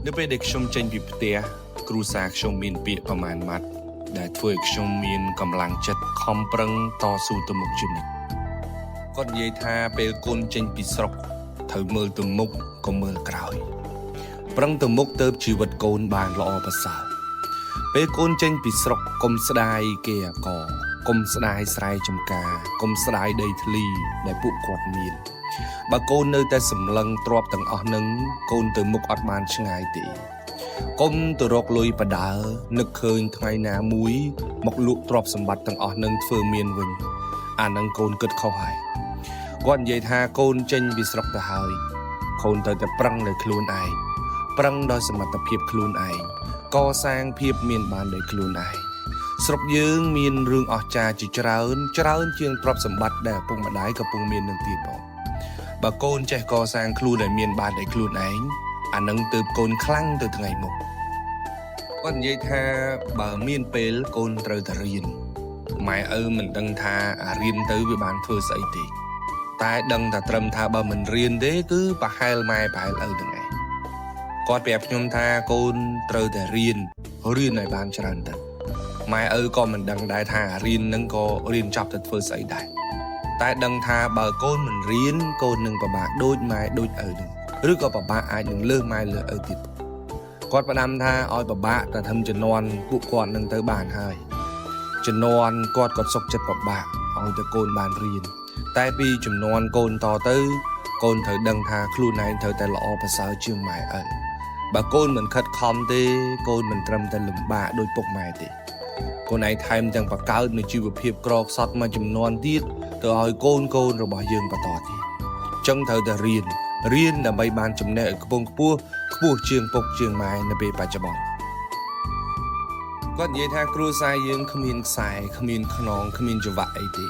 នៅពេលដែលខ្ញុំចេញពីផ្ទះគ្រួសារខ្ញុំមានពាក្យប្រមាណម៉ាត់ដែលធ្វើឲ្យខ្ញុំមានកម្លាំងចិត្តខំប្រឹងតស៊ូទៅមុខជានិច្ចគាត់និយាយថាពេលកូនចេញពីស្រុកត្រូវមើលទៅមុខក៏មើលក្រោយប្រឹងទៅមុខទៅជីវិតកូនបានល្អប្រសើរពេលកូនចេញពីស្រុកកុំស្ដាយគេអាកកុំស្ដាយស្រែចម្ការកុំស្ដាយដីធ្លីដែលពួកគាត់មានបើកូននៅតែសម្លឹងទ្របទាំងអស់នឹងកូនទៅមុខអត់បានឆ្ងាយទេកុំទៅរកលុយបដើនឹកឃើញថ្ងៃណាមួយមកលក់ទ្រព្យសម្បត្តិទាំងអស់នឹងធ្វើមានវិញអានឹងកូនគិតខុសហើយគាត់និយាយថាកូនចេញពីស្រុកទៅហើយកូនត្រូវតែប្រឹងលើខ្លួនឯងប្រឹងដោយសមត្ថភាពខ្លួនឯងកសាងភាពមានបានដោយខ្លួនឯងស្រុកយើងមានរឿងអស្ចារ្យជាច្រើនជាងទ្រព្យសម្បត្តិដែលឪពុកម្ដាយកំពុងមាននឹងទៀតផងបើកូនចេះកសាងខ្លួនឲ្យមានបានដោយខ្លួនឯងអានឹងទើបកូនខ្លាំងទៅថ្ងៃមុខគាត់និយាយថាបើមានពេលកូនត្រូវតែរៀនម៉ែឪមិនដឹងថារៀនទៅវាបានធ្វើស្អីទេតែដឹងតែត្រឹមថាបើមិនរៀនទេគឺប្រហែលម៉ែប្រហែលឪហ្នឹងឯងគាត់ប្រាប់ខ្ញុំថាកូនត្រូវតែរៀនឲ្យបានច្រើនទៅម៉ែឪក៏មិនដឹងដែរថារៀនហ្នឹងក៏រៀនចប់ទៅធ្វើស្អីដែរតែដឹងថាបើកូនមិនរៀនកូននឹងពិបាកដូចម៉ែដូចឪនឹងឬក៏ពិបាកអាចនឹងលើសម៉ែលើសឪទៀតគាត់ផ្ដាំថាឲ្យពិបាកតែធ្វើជំនាន់ពួកគាត់នឹងទៅបានហើយជំនាន់គាត់ក៏សុខចិត្តពិបាកឲ្យតែកូនបានរៀនតែពីជំនាន់កូនតទៅកូនត្រូវដឹងថាខ្លួនឯងត្រូវតែល្អប្រសើរជាងម៉ែឪបើកូនមិនខិតខំទេកូនមិនត្រឹមតែលំបាកដូចពុកម៉ែទេកូនឯងថែមទាំងបង្កើតនូវជីវភាពក្រខ្សត់មួយចំនួនទៀតទៅឲ្យកូនរបស់យើងបន្តទៀតចឹងត្រូវតែរៀនដើម្បីបានចំណេះឲ្យខ្ពង់ខ្ពស់ជាងពុកជាងម៉ែនៅពេលបច្ចុប្បន្នគាត់និយាយថាគ្រួសារយើងគ្មានខ្សែគ្មានខ្នងគ្មានចង្វាក់អីទេ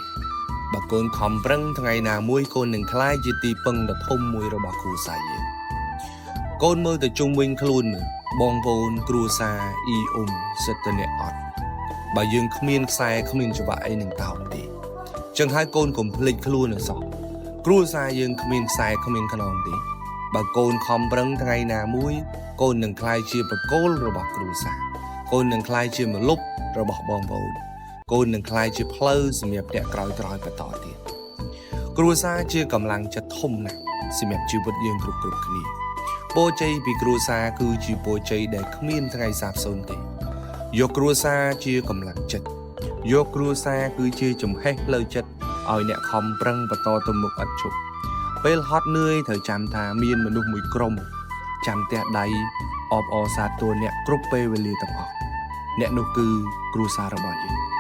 បើកូនខំប្រឹងថ្ងៃណាមួយកូននឹងក្លាយជាទីពឹងដ៏ធំមួយរបស់គ្រួសារយើងកូនមើលទៅជុំវិញខ្លួនបងប្អូនគ្រួសារអ៊ីសិតតែអ្នកអត់បើយើងគ្មានខ្សែគ្មានចង្វាក់អីនឹងតោងទេចឹងហើយកូនកុំភ្លេចខ្លួនឲ្យសោះគ្រួសារយើងគ្មានខ្សែគ្មានខ្នងទេបើកូនខំប្រឹងថ្ងៃណាមួយកូននឹងក្លាយជាបកគោលរបស់គ្រួសារកូននឹងក្លាយជាម្លប់របស់បងប្អូនកូននឹងក្លាយជាផ្លូវសម្រាប់អ្នកក្រោយបន្តទៀតគ្រួសារជាកម្លាំងចិត្តធំណាស់សម្រាប់ជីវិតយើងគ្រប់គ្នាពរជ័យពីគ្រួសារគឺជាពរជ័យដែលគ្មានថ្ងៃសាបសូន្យទេយកគ្រួសារជាកម្លាំងចិត្តយកគ្រួសារគឺជាចំហេះផ្លូវចិត្តឲ្យអ្នកខំប្រឹងបន្តទៅមុខឥតឈប់ពេលហត់នឿយត្រូវចាំថាមានមនុស្សមួយក្រុមចាំផ្ទះដៃអបអរសាទរអ្នកគ្រប់ពេលវេលាទាំងអស់អ្នកនោះគឺគ្រួសាររបស់យើង